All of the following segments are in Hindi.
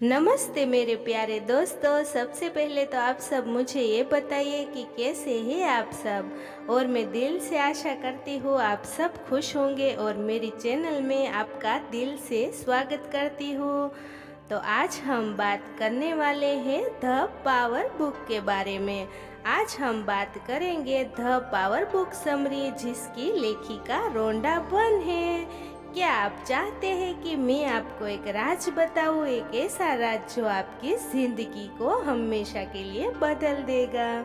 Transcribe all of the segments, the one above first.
नमस्ते मेरे प्यारे दोस्तों। सबसे पहले तो आप सब मुझे ये बताइए कि कैसे हैं आप सब। और मैं दिल से आशा करती हूँ आप सब खुश होंगे और मेरी चैनल में आपका दिल से स्वागत करती हूँ। तो आज हम बात करने वाले हैं द पावर बुक के बारे में। आज हम बात करेंगे द पावर बुक समरी, जिसकी लेखिका रोंडा बर्न है। क्या आप चाहते हैं कि मैं आपको एक राज बताऊं, एक ऐसा राज जो आपकी जिंदगी को हमेशा के लिए बदल देगा?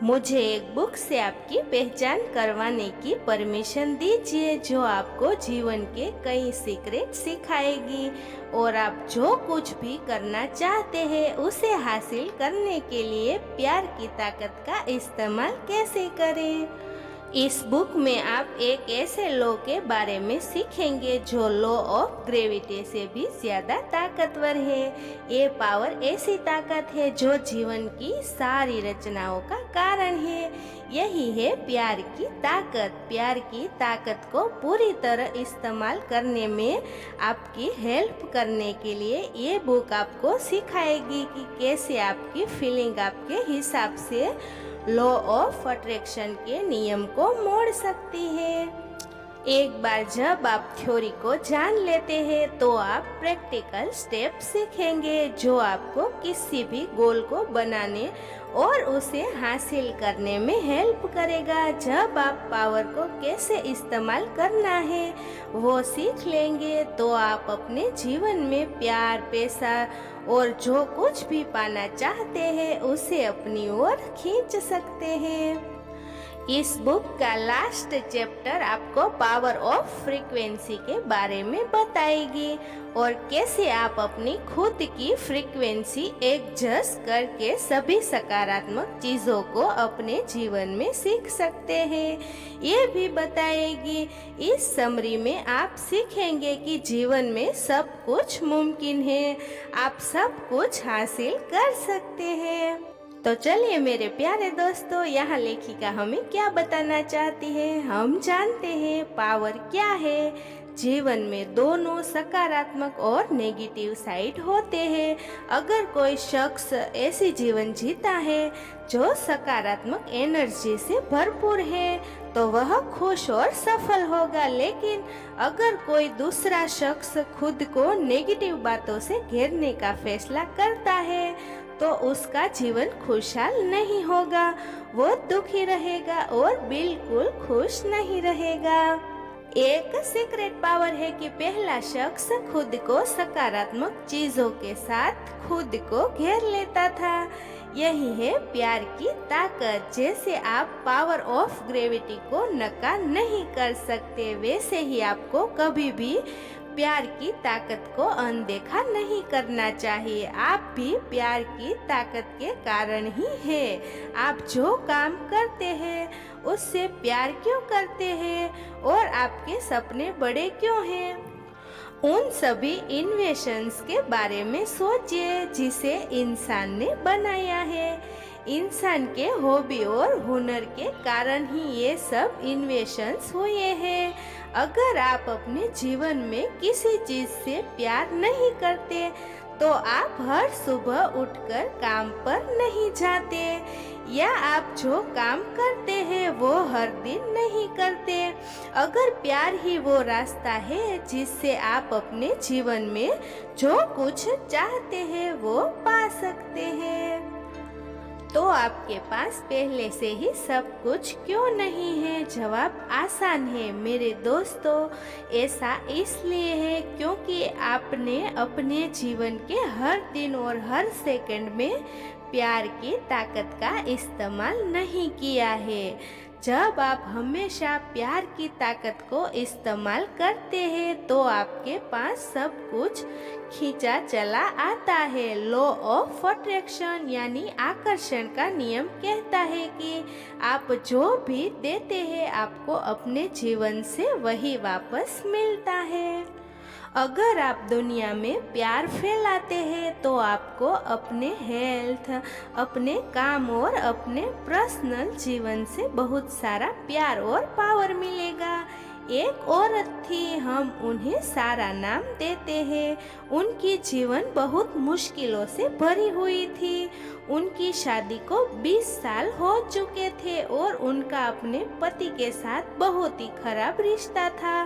मुझे एक बुक से आपकी पहचान करवाने की परमिशन दीजिए, जो आपको जीवन के कई सीक्रेट सिखाएगी और आप जो कुछ भी करना चाहते हैं उसे हासिल करने के लिए प्यार की ताकत का इस्तेमाल कैसे करें। इस बुक में आप एक ऐसे लॉ के बारे में सीखेंगे जो लॉ ऑफ ग्रेविटी से भी ज्यादा ताकतवर है। ये पावर ऐसी ताकत है जो जीवन की सारी रचनाओं का कारण है। यही है प्यार की ताकत। प्यार की ताकत को पूरी तरह इस्तेमाल करने में आपकी हेल्प करने के लिए ये बुक आपको सिखाएगी कि कैसे आपकी फीलिंग आपके हिसाब से लॉ ऑफ अट्रैक्शन के नियम को मोड़ सकती है। एक बार जब आप थ्योरी को जान लेते हैं तो आप प्रैक्टिकल स्टेप सीखेंगे जो आपको किसी भी गोल को बनाने और उसे हासिल करने में हेल्प करेगा। जब आप पावर को कैसे इस्तेमाल करना है वो सीख लेंगे तो आप अपने जीवन में प्यार, पैसा और जो कुछ भी पाना चाहते हैं उसे अपनी ओर खींच सकते हैं। इस बुक का लास्ट चैप्टर आपको पावर ऑफ फ्रीक्वेंसी के बारे में बताएगी और कैसे आप अपनी खुद की फ्रीक्वेंसी एडजस्ट करके सभी सकारात्मक चीजों को अपने जीवन में सीख सकते हैं। ये भी बताएगी। इस समरी में आप सीखेंगे कि जीवन में सब कुछ मुमकिन है, आप सब कुछ हासिल कर सकते हैं। तो चलिए मेरे प्यारे दोस्तों, यहाँ लेखिका हमें क्या बताना चाहती है, हम जानते हैं पावर क्या है। जीवन में दोनों सकारात्मक और नेगेटिव साइड होते हैं। अगर कोई शख्स ऐसी जीवन जीता है जो सकारात्मक एनर्जी से भरपूर है तो वह खुश और सफल होगा। लेकिन अगर कोई दूसरा शख्स खुद को नेगेटिव बातों से घेरने का फैसला करता है तो उसका जीवन खुशहाल नहीं होगा, वो दुखी रहेगा और बिल्कुल खुश नहीं रहेगा। एक सीक्रेट पावर है कि पहला शख्स खुद को सकारात्मक चीजों के साथ खुद को घेर लेता था। यही है प्यार की ताकत। जैसे आप पावर ऑफ ग्रेविटी को नकार नहीं कर सकते, वैसे ही आपको कभी भी प्यार की ताकत को अनदेखा नहीं करना चाहिए। आप भी प्यार की ताकत के कारण ही है। आप जो काम करते हैं उससे प्यार क्यों करते हैं और आपके सपने बड़े क्यों हैं? उन सभी इन्वेंशंस के बारे में सोचिए जिसे इंसान ने बनाया है। इंसान के हॉबी और हुनर के कारण ही ये सब इन्वेंशंस हुए हैं। अगर आप अपने जीवन में किसी चीज से प्यार नहीं करते तो आप हर सुबह उठकर काम पर नहीं जाते, या आप जो काम करते हैं वो हर दिन नहीं करते। अगर प्यार ही वो रास्ता है जिससे आप अपने जीवन में जो कुछ चाहते हैं वो पा सकते हैं, तो आपके पास पहले से ही सब कुछ क्यों नहीं है? जवाब आसान है मेरे दोस्तों। ऐसा इसलिए है क्योंकि आपने अपने जीवन के हर दिन और हर सेकंड में प्यार की ताकत का इस्तेमाल नहीं किया है। जब आप हमेशा प्यार की ताकत को इस्तेमाल करते हैं तो आपके पास सब कुछ खींचा चला आता है। लॉ ऑफ अट्रैक्शन यानी आकर्षण का नियम कहता है कि आप जो भी देते हैं आपको अपने जीवन से वही वापस मिलता है। अगर आप दुनिया में प्यार फैलाते हैं तो आपको अपने हेल्थ, अपने काम और अपने पर्सनल जीवन से बहुत सारा प्यार और पावर मिलेगा। एक औरत थी, हम उन्हें सारा नाम देते हैं। उनकी जीवन बहुत मुश्किलों से भरी हुई थी। उनकी शादी को 20 साल हो चुके थे और उनका अपने पति के साथ बहुत ही खराब रिश्ता था।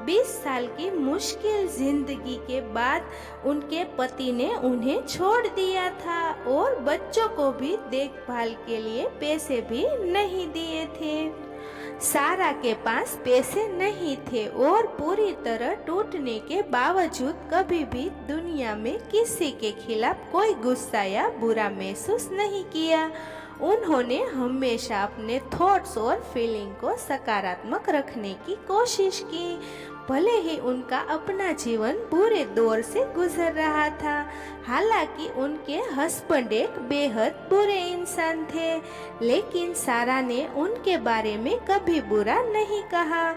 20 साल की मुश्किल जिंदगी के बाद उनके पति ने उन्हें छोड़ दिया था और बच्चों को भी देखभाल के लिए पैसे भी नहीं दिए थे। सारा के पास पैसे नहीं थे और पूरी तरह टूटने के बावजूद कभी भी दुनिया में किसी के खिलाफ कोई गुस्सा या बुरा महसूस नहीं किया। उन्होंने हमेशा अपने थॉट्स और फीलिंग को सकारात्मक रखने की कोशिश की। भले ही उनका अपना जीवन बुरे दौर से गुजर रहा था। हालांकि उनके हस्बैंड एक बेहद बुरे इंसान थे, लेकिन सारा ने उनके बारे में कभी बुरा नहीं कहा।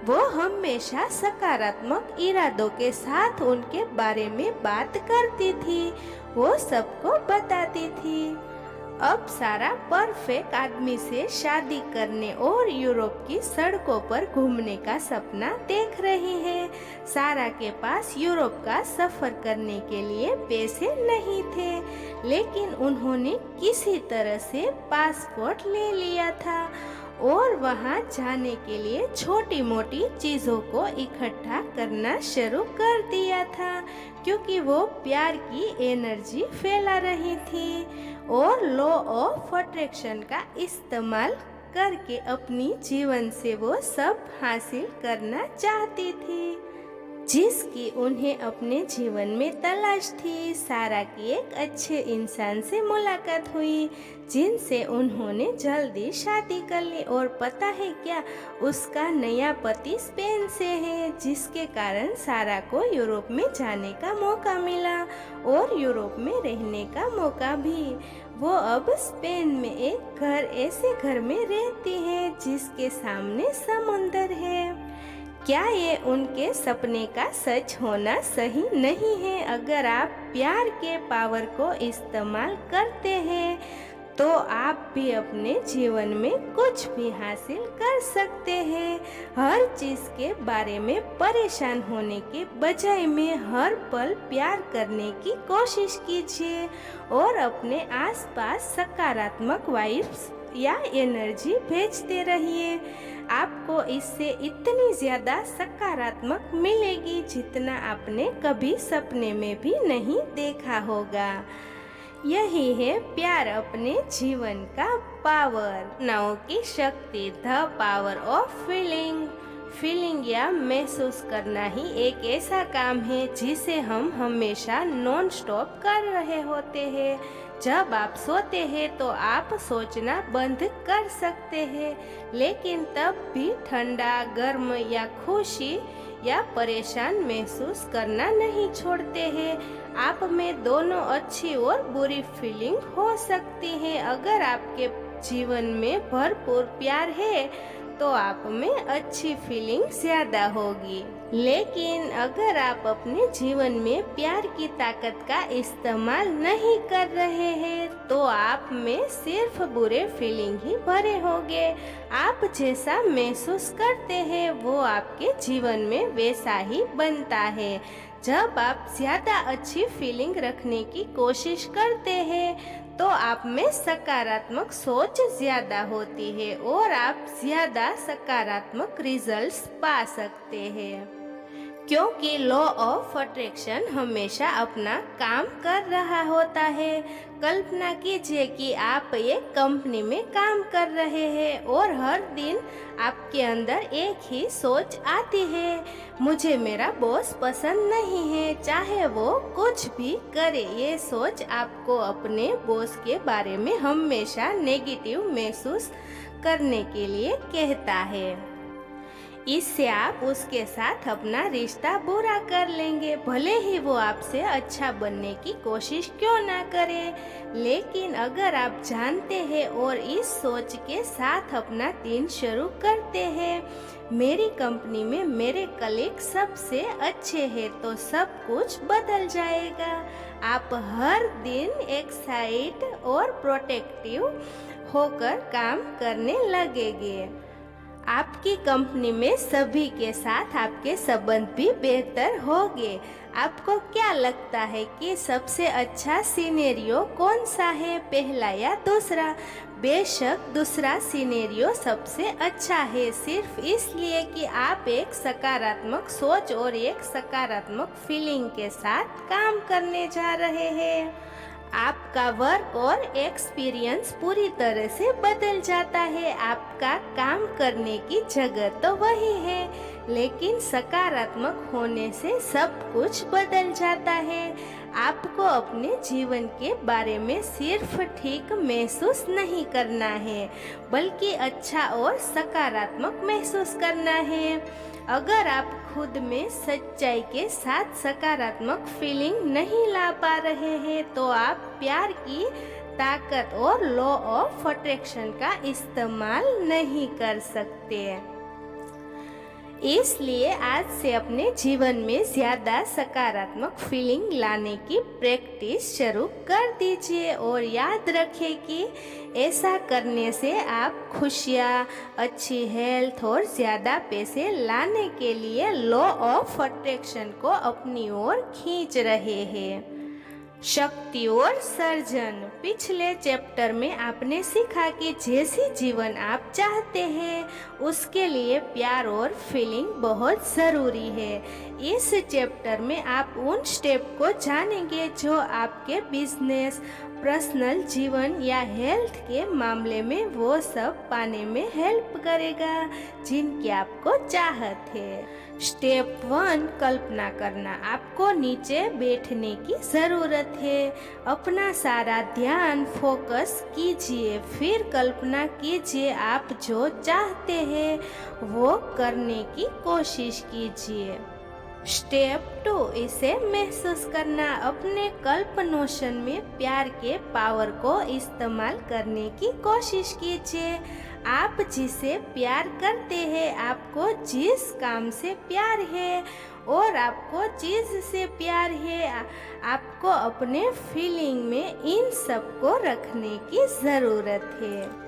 वो हमेशा सकारात्मक इरादों के साथ उनके बारे में बात करती थी, वो सबको बताती थी। अब सारा परफेक्ट आदमी से शादी करने और यूरोप की सड़कों पर घूमने का सपना देख रही है। सारा के पास यूरोप का सफर करने के लिए पैसे नहीं थे, लेकिन उन्होंने किसी तरह से पासपोर्ट ले लिया था और वहां जाने के लिए छोटी मोटी चीजों को इकट्ठा करना शुरू कर दिया था, क्योंकि वो प्यार की एनर्जी फैला रही थी और लॉ ऑफ अट्रैक्शन का इस्तेमाल करके अपनी जीवन से वो सब हासिल करना चाहती थी जिसकी उन्हें अपने जीवन में तलाश थी। सारा की एक अच्छे इंसान से मुलाकात हुई जिनसे उन्होंने जल्दी शादी कर ली और पता है क्या, उसका नया पति स्पेन से है, जिसके कारण सारा को यूरोप में जाने का मौका मिला और यूरोप में रहने का मौका भी। वो अब स्पेन में एक ऐसे घर में रहती है जिसके सामने समुंदर है। क्या ये उनके सपने का सच होना सही नहीं है? अगर आप प्यार के पावर को इस्तेमाल करते हैं तो आप भी अपने जीवन में कुछ भी हासिल कर सकते हैं। हर चीज के बारे में परेशान होने के बजाय में हर पल प्यार करने की कोशिश कीजिए और अपने आसपास सकारात्मक वाइब्स या एनर्जी भेजते रहिए। आपको इससे इतनी ज्यादा सकारात्मक मिलेगी जितना आपने कभी सपने में भी नहीं देखा होगा। यही है प्यार अपने जीवन का पावर, नाव की शक्ति, the power of feeling. Feeling या महसूस करना ही एक ऐसा काम है जिसे हम हमेशा नॉन स्टॉप कर रहे होते हैं। जब आप सोते हैं तो आप सोचना बंद कर सकते हैं, लेकिन तब भी ठंडा, गर्म या खुशी या परेशान महसूस करना नहीं छोड़ते हैं। आप में दोनों अच्छी और बुरी फीलिंग हो सकती है। अगर आपके जीवन में भरपूर प्यार है तो आप में अच्छी फीलिंग ज्यादा होगी, लेकिन अगर आप अपने जीवन में प्यार की ताकत का इस्तेमाल नहीं कर रहे हैं तो आप में सिर्फ बुरे फीलिंग ही भरे होंगे। आप जैसा महसूस करते हैं वो आपके जीवन में वैसा ही बनता है। जब आप ज्यादा अच्छी फीलिंग रखने की कोशिश करते हैं तो आप में सकारात्मक सोच ज्यादा होती है और आप ज्यादा सकारात्मक रिजल्ट्स पा सकते हैं, क्योंकि लॉ ऑफ अट्रैक्शन हमेशा अपना काम कर रहा होता है। कल्पना कीजिए कि आप एक कंपनी में काम कर रहे हैं और हर दिन आपके अंदर एक ही सोच आती है, मुझे मेरा बॉस पसंद नहीं है, चाहे वो कुछ भी करे। ये सोच आपको अपने बॉस के बारे में हमेशा नेगेटिव महसूस करने के लिए कहता है। इससे आप उसके साथ अपना रिश्ता बुरा कर लेंगे, भले ही वो आपसे अच्छा बनने की कोशिश क्यों ना करे। लेकिन अगर आप जानते हैं और इस सोच के साथ अपना दिन शुरू करते हैं, मेरी कंपनी में मेरे कलीग सबसे अच्छे हैं, तो सब कुछ बदल जाएगा। आप हर दिन एक्साइट और प्रोटेक्टिव होकर काम करने लगेंगे। आपकी कंपनी में सभी के साथ आपके संबंध भी बेहतर होंगे। आपको क्या लगता है कि सबसे अच्छा सिनेरियो कौन सा है, पहला या दूसरा? बेशक दूसरा सिनेरियो सबसे अच्छा है, सिर्फ इसलिए कि आप एक सकारात्मक सोच और एक सकारात्मक फीलिंग के साथ काम करने जा रहे हैं। आपका वर्क और एक्सपीरियंस पूरी तरह से बदल जाता है। आपका काम करने की जगह तो वही है, लेकिन सकारात्मक होने से सब कुछ बदल जाता है। आपको अपने जीवन के बारे में सिर्फ ठीक महसूस नहीं करना है, बल्कि अच्छा और सकारात्मक महसूस करना है। अगर आप खुद में सच्चाई के साथ सकारात्मक फीलिंग नहीं ला पा रहे हैं, तो आप प्यार की ताकत और लॉ ऑफ अट्रैक्शन का इस्तेमाल नहीं कर सकते। इसलिए आज से अपने जीवन में ज़्यादा सकारात्मक फीलिंग लाने की प्रैक्टिस शुरू कर दीजिए और याद रखें कि ऐसा करने से आप खुशियाँ, अच्छी हेल्थ और ज़्यादा पैसे लाने के लिए लॉ ऑफ अट्रैक्शन को अपनी ओर खींच रहे हैं। शक्ति और सर्जन। पिछले चैप्टर में आपने सीखा कि जैसी जीवन आप चाहते हैं उसके लिए प्यार और फीलिंग बहुत ज़रूरी है। इस चैप्टर में आप उन स्टेप को जानेंगे जो आपके बिजनेस, पर्सनल जीवन या हेल्थ के मामले में वो सब पाने में हेल्प करेगा जिनकी आपको चाहत है। स्टेप 1, कल्पना करना। आपको नीचे बैठने की ज़रूरत है। अपना सारा ध्यान फोकस कीजिए, फिर कल्पना कीजिए आप जो चाहते हैं वो करने की कोशिश कीजिए। स्टेप 2, इसे महसूस करना। अपने कल्पनोशन में प्यार के पावर को इस्तेमाल करने की कोशिश कीजिए। आप जिसे प्यार करते हैं, आपको जिस काम से प्यार है और आपको चीज़ से प्यार है, आपको अपने फीलिंग में इन सब को रखने की ज़रूरत है।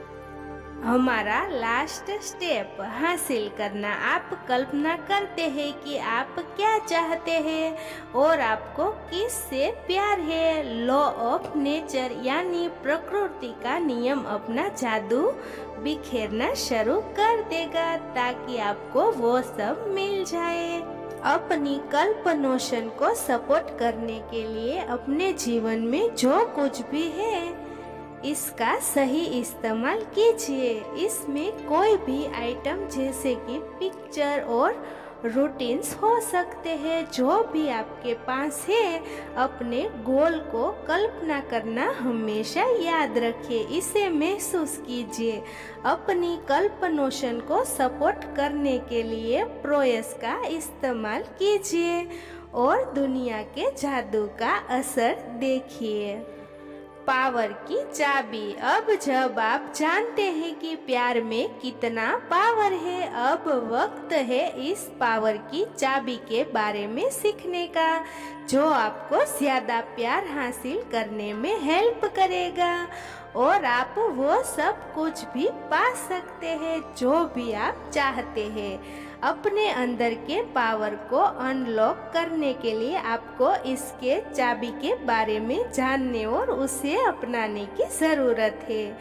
हमारा लास्ट स्टेप, हासिल करना। आप कल्पना करते हैं कि आप क्या चाहते हैं और आपको किस से प्यार है। लॉ ऑफ नेचर यानी प्रकृति का नियम अपना जादू बिखेरना शुरू कर देगा ताकि आपको वो सब मिल जाए। अपनी कल्पनोशन को सपोर्ट करने के लिए अपने जीवन में जो कुछ भी है इसका सही इस्तेमाल कीजिए। इसमें कोई भी आइटम जैसे कि पिक्चर और रूटीन्स हो सकते हैं। जो भी आपके पास है, अपने गोल को कल्पना करना हमेशा याद रखिए, इसे महसूस कीजिए। अपनी कल्पनोशन को सपोर्ट करने के लिए प्रोयस का इस्तेमाल कीजिए और दुनिया के जादू का असर देखिए। पावर की चाबी। अब जब आप जानते हैं कि प्यार में कितना पावर है, अब वक्त है इस पावर की चाबी के बारे में सीखने का, जो आपको ज़्यादा प्यार हासिल करने में हेल्प करेगा और आप वो सब कुछ भी पा सकते हैं जो भी आप चाहते हैं। अपने अंदर के पावर को अनलॉक करने के लिए आपको इसके चाबी के बारे में जानने और उसे अपनाने की ज़रूरत है।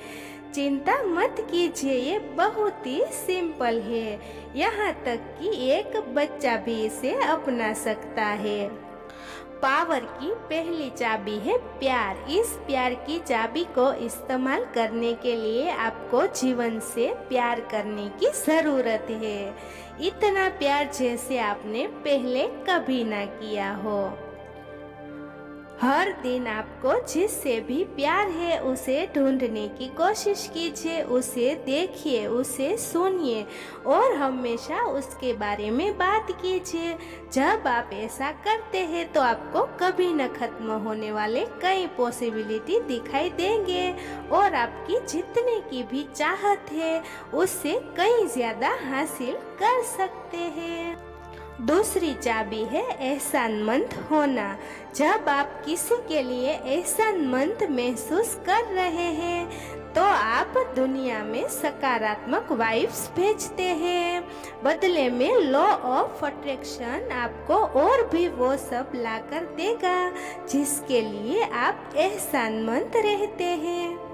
चिंता मत कीजिए, ये बहुत ही सिंपल है, यहाँ तक कि एक बच्चा भी इसे अपना सकता है। पावर की पहली चाबी है प्यार। इस प्यार की चाबी को इस्तेमाल करने के लिए आपको जीवन से प्यार करने की ज़रूरत है, इतना प्यार जैसे आपने पहले कभी ना किया हो। हर दिन आपको जिससे भी प्यार है उसे ढूंढने की कोशिश कीजिए, उसे देखिए, उसे सुनिए और हमेशा उसके बारे में बात कीजिए। जब आप ऐसा करते हैं तो आपको कभी न खत्म होने वाले कई पॉसिबिलिटी दिखाई देंगे और आपकी जितने की भी चाहत है उससे कहीं ज़्यादा हासिल कर सकते हैं। दूसरी चाबी है एहसानमंद होना। जब आप किसी के लिए एहसानमंद महसूस कर रहे हैं तो आप दुनिया में सकारात्मक वाइब्स भेजते हैं। बदले में लॉ ऑफ अट्रैक्शन आपको और भी वो सब लाकर देगा जिसके लिए आप एहसानमंद रहते हैं।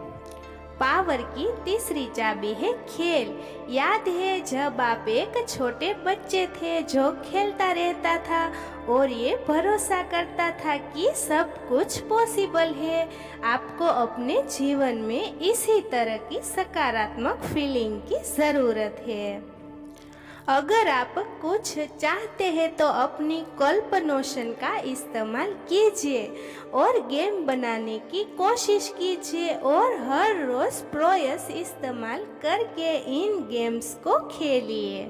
पावर की तीसरी चाबी है खेल। याद है जब आप एक छोटे बच्चे थे जो खेलता रहता था और ये भरोसा करता था कि सब कुछ पॉसिबल है। आपको अपने जीवन में इसी तरह की सकारात्मक फीलिंग की ज़रूरत है। अगर आप कुछ चाहते हैं तो अपनी कल्पनोशन का इस्तेमाल कीजिए और गेम बनाने की कोशिश कीजिए और हर रोज प्रयास इस्तेमाल करके इन गेम्स को खेलिए।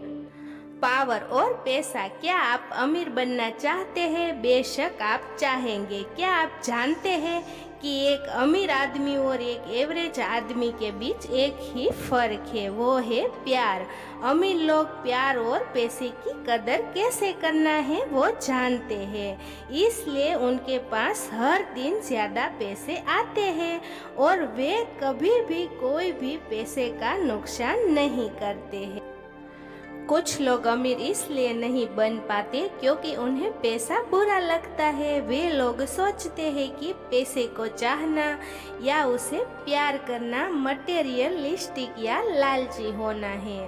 पावर और पैसा। क्या आप अमीर बनना चाहते हैं? बेशक आप चाहेंगे। क्या आप जानते हैं कि एक अमीर आदमी और एक एवरेज आदमी के बीच एक ही फर्क है, वो है प्यार। अमीर लोग प्यार और पैसे की कदर कैसे करना है वो जानते हैं, इसलिए उनके पास हर दिन ज़्यादा पैसे आते हैं और वे कभी भी कोई भी पैसे का नुकसान नहीं करते हैं। कुछ लोग अमीर इसलिए नहीं बन पाते क्योंकि उन्हें पैसा बुरा लगता है। वे लोग सोचते हैं कि पैसे को चाहना या उसे प्यार करना मटेरियलिस्टिक या लालची होना है।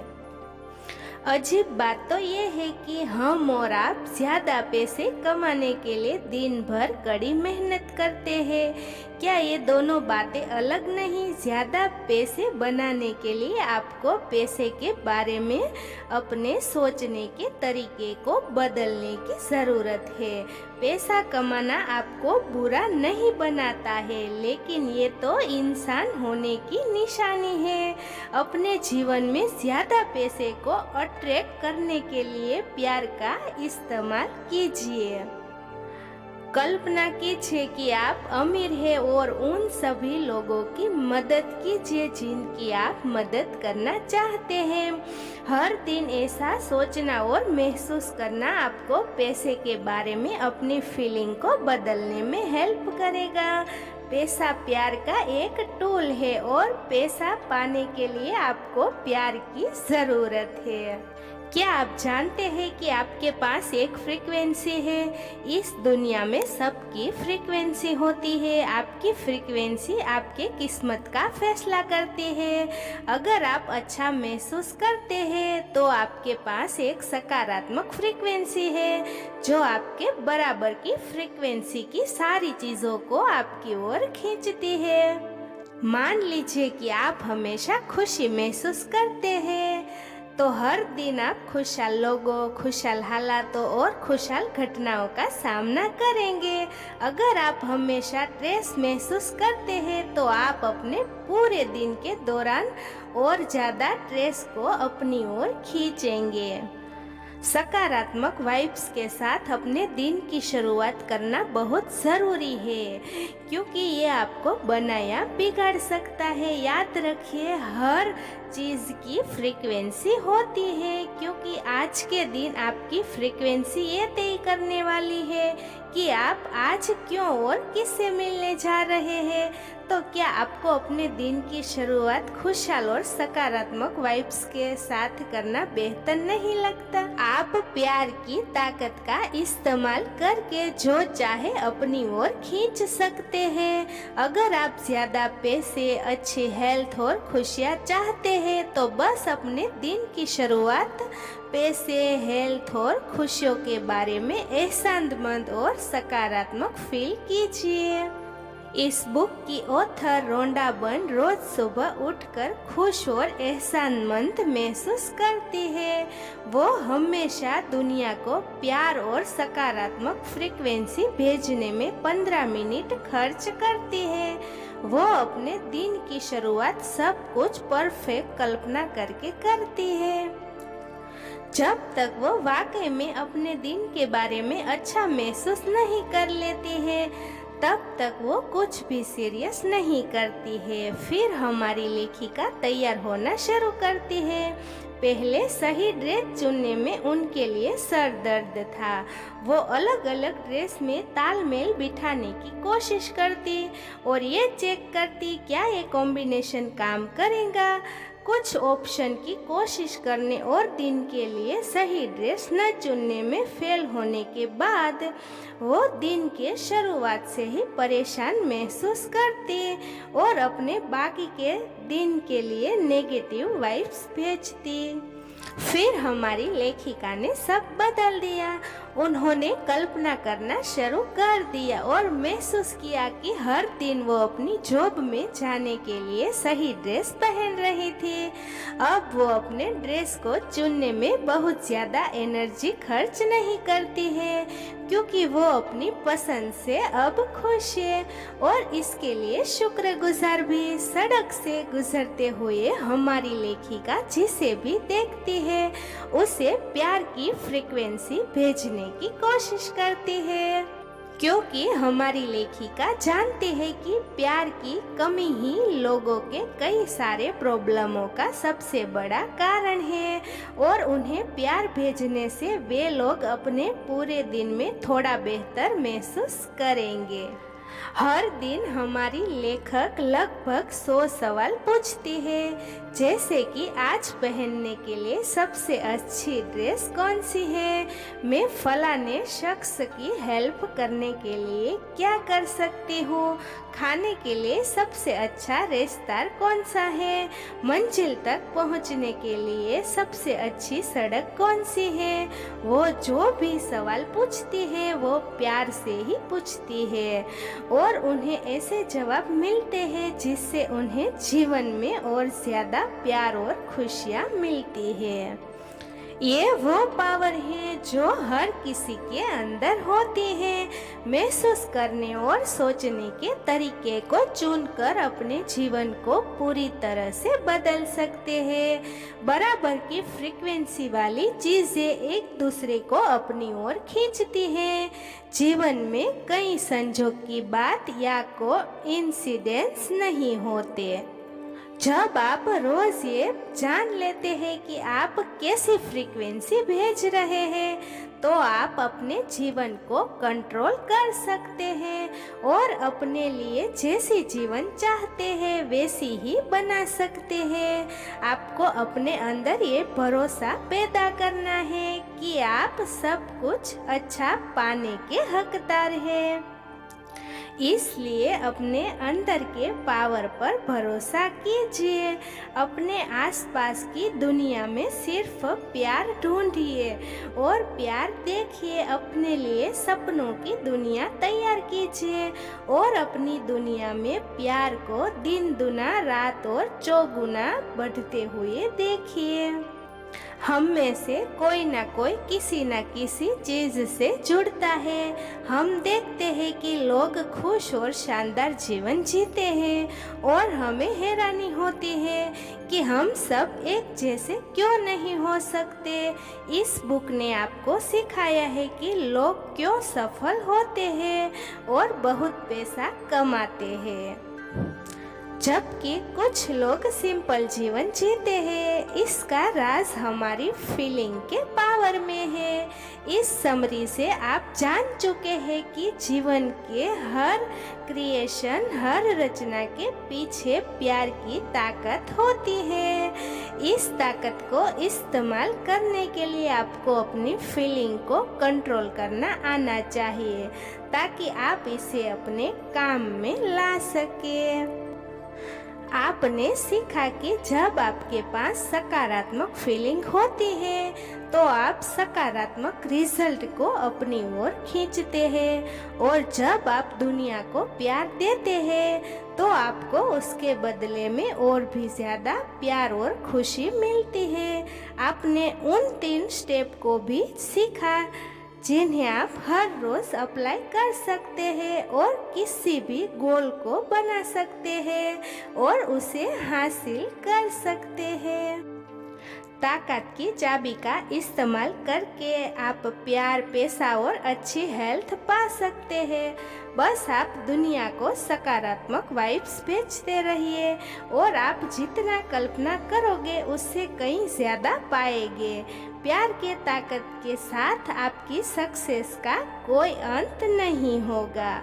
अजीब बात तो ये है कि हम और आप ज़्यादा पैसे कमाने के लिए दिन भर कड़ी मेहनत करते हैं। क्या ये दोनों बातें अलग नहीं? ज़्यादा पैसे बनाने के लिए आपको पैसे के बारे में अपने सोचने के तरीके को बदलने की ज़रूरत है। पैसा कमाना आपको बुरा नहीं बनाता है, लेकिन ये तो इंसान होने की निशानी है। अपने जीवन में ज़्यादा पैसे को अट्रैक्ट करने के लिए प्यार का इस्तेमाल कीजिए। कल्पना कीजिए कि आप अमीर हैं और उन सभी लोगों की मदद कीजिए जिनकी आप मदद करना चाहते हैं। हर दिन ऐसा सोचना और महसूस करना आपको पैसे के बारे में अपनी फीलिंग को बदलने में हेल्प करेगा। पैसा प्यार का एक टूल है और पैसा पाने के लिए आपको प्यार की ज़रूरत है। क्या आप जानते हैं कि आपके पास एक फ्रीक्वेंसी है? इस दुनिया में सबकी फ्रीक्वेंसी होती है। आपकी फ्रीक्वेंसी आपके किस्मत का फैसला करती है। अगर आप अच्छा महसूस करते हैं तो आपके पास एक सकारात्मक फ्रीक्वेंसी है जो आपके बराबर की फ्रीक्वेंसी की सारी चीज़ों को आपकी ओर खींचती है। मान लीजिए कि आप हमेशा खुशी महसूस करते हैं तो हर दिन आप खुशहाल लोगों, खुशहाल हालातों और खुशहाल घटनाओं का सामना करेंगे। अगर आप हमेशा स्ट्रेस महसूस करते हैं तो आप अपने पूरे दिन के दौरान और ज़्यादा स्ट्रेस को अपनी ओर खींचेंगे। सकारात्मक वाइब्स के साथ अपने दिन की शुरुआत करना बहुत ज़रूरी है क्योंकि ये आपको बनाया बिगाड़ सकता है। याद रखिए, हर चीज़ की फ्रीक्वेंसी होती है क्योंकि आज के दिन आपकी फ्रीक्वेंसी ये तय करने वाली है कि आप आज क्यों और किससे मिलने जा रहे हैं। तो क्या आपको अपने दिन की शुरुआत खुशहाल और सकारात्मक वाइब्स के साथ करना बेहतर नहीं लगता? आप प्यार की ताकत का इस्तेमाल करके जो चाहे अपनी ओर खींच सकते हैं। अगर आप ज़्यादा पैसे, अच्छी हेल्थ और खुशियाँ चाहते हैं तो बस अपने दिन की शुरुआत पैसे, हेल्थ और खुशियों के बारे में एहसानमंद और सकारात्मक फील कीजिए। इस बुक की ऑथर रोंडा बर्न रोज सुबह उठकर खुश और एहसानमंद महसूस करती है। वो हमेशा दुनिया को प्यार और सकारात्मक फ्रीक्वेंसी भेजने में 15 मिनट खर्च करती है। वो अपने दिन की शुरुआत सब कुछ परफेक्ट कल्पना करके करती है। जब तक वो वाकई में अपने दिन के बारे में अच्छा महसूस नहीं कर लेती है तब तक वो कुछ भी सीरियस नहीं करती है। फिर हमारी लेखिका तैयार होना शुरू करती है। पहले सही ड्रेस चुनने में उनके लिए सर दर्द था। वो अलग अलग ड्रेस में तालमेल बिठाने की कोशिश करती और ये चेक करती क्या ये कॉम्बिनेशन काम करेगा। कुछ ऑप्शन की कोशिश करने और दिन के लिए सही ड्रेस न चुनने में फेल होने के बाद वो दिन के शुरुआत से ही परेशान महसूस करती और अपने बाकी के दिन के लिए नेगेटिव वाइब्स भेजती। फिर हमारी लेखिका ने सब बदल दिया। उन्होंने कल्पना करना शुरू कर दिया और महसूस किया कि हर दिन वो अपनी जॉब में जाने के लिए सही ड्रेस पहन रही थी। अब वो अपने ड्रेस को चुनने में बहुत ज़्यादा एनर्जी खर्च नहीं करती है क्योंकि वो अपनी पसंद से अब खुश है और इसके लिए शुक्रगुजार भी। सड़क से गुजरते हुए हमारी लेखिका जिसे भी देखती है उसे प्यार की फ्रीक्वेंसी भेजने की कोशिश करती है क्योंकि हमारी लेखिका जानती है कि प्यार की कमी ही लोगों के कई सारे प्रॉब्लमों का सबसे बड़ा कारण है और उन्हें प्यार भेजने से वे लोग अपने पूरे दिन में थोड़ा बेहतर महसूस करेंगे। हर दिन हमारी लेखक लगभग 100 सवाल पूछती है जैसे कि आज पहनने के लिए सबसे अच्छी ड्रेस कौन सी है, मैं फलाने शख्स की हेल्प करने के लिए क्या कर सकती हूँ, खाने के लिए सबसे अच्छा रेस्तरां कौन सा है, मंजिल तक पहुँचने के लिए सबसे अच्छी सड़क कौन सी है। वो जो भी सवाल पूछती है वो प्यार से ही पूछती है और उन्हें ऐसे जवाब मिलते हैं जिससे उन्हें जीवन में और ज़्यादा प्यार और खुशियाँ मिलती है। ये वो पावर है जो हर किसी के अंदर होती है। महसूस करने और सोचने के तरीके को चुनकर अपने जीवन को पूरी तरह से बदल सकते हैं। बराबर की फ्रीक्वेंसी वाली चीज़ें एक दूसरे को अपनी ओर खींचती हैं। जीवन में कई संजोग की बात या को इंसिडेंस नहीं होते। जब आप रोज ये जान लेते हैं कि आप कैसी फ्रीक्वेंसी भेज रहे हैं तो आप अपने जीवन को कंट्रोल कर सकते हैं और अपने लिए जैसी जीवन चाहते हैं वैसी ही बना सकते हैं। आपको अपने अंदर ये भरोसा पैदा करना है कि आप सब कुछ अच्छा पाने के हकदार हैं। इसलिए अपने अंदर के पावर पर भरोसा कीजिए। अपने आसपास की दुनिया में सिर्फ प्यार ढूंढिए और प्यार देखिए। अपने लिए सपनों की दुनिया तैयार कीजिए और अपनी दुनिया में प्यार को दिन दुना रात और चौगुना बढ़ते हुए देखिए। हम में से कोई ना कोई किसी न किसी चीज़ से जुड़ता है। हम देखते हैं कि लोग खुश और शानदार जीवन जीते हैं और हमें हैरानी होती है कि हम सब एक जैसे क्यों नहीं हो सकते। इस बुक ने आपको सिखाया है कि लोग क्यों सफल होते हैं और बहुत पैसा कमाते हैं जबकि कुछ लोग सिंपल जीवन जीते हैं। इसका राज हमारी फीलिंग के पावर में है। इस समरी से आप जान चुके हैं कि जीवन के हर क्रिएशन, हर रचना के पीछे प्यार की ताकत होती है। इस ताकत को इस्तेमाल करने के लिए आपको अपनी फीलिंग को कंट्रोल करना आना चाहिए ताकि आप इसे अपने काम में ला सके। आपने सीखा कि जब आपके पास सकारात्मक फीलिंग होती है तो आप सकारात्मक रिजल्ट को अपनी ओर खींचते हैं और जब आप दुनिया को प्यार देते हैं तो आपको उसके बदले में और भी ज़्यादा प्यार और खुशी मिलती है। आपने उन 3 स्टेप को भी सीखा जिन्हें आप हर रोज अप्लाई कर सकते हैं और किसी भी गोल को बना सकते हैं और उसे हासिल कर सकते हैं। ताकत की चाबी का इस्तेमाल करके आप प्यार, पैसा और अच्छी हेल्थ पा सकते हैं। बस आप दुनिया को सकारात्मक वाइब्स भेजते रहिए और आप जितना कल्पना करोगे उससे कहीं ज़्यादा पाएंगे। प्यार के ताकत के साथ आपकी सक्सेस का कोई अंत नहीं होगा।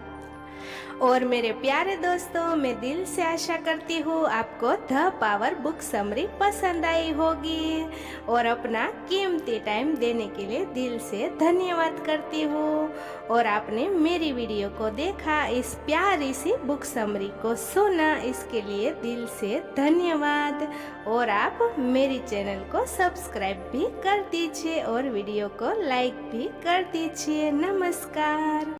और मेरे प्यारे दोस्तों, मैं दिल से आशा करती हूँ आपको द पावर बुक समरी पसंद आई होगी और अपना कीमती टाइम देने के लिए दिल से धन्यवाद करती हूँ। और आपने मेरी वीडियो को देखा, इस प्यारी सी बुक समरी को सुना, इसके लिए दिल से धन्यवाद। और आप मेरी चैनल को सब्सक्राइब भी कर दीजिए और वीडियो को लाइक भी कर दीजिए। नमस्कार।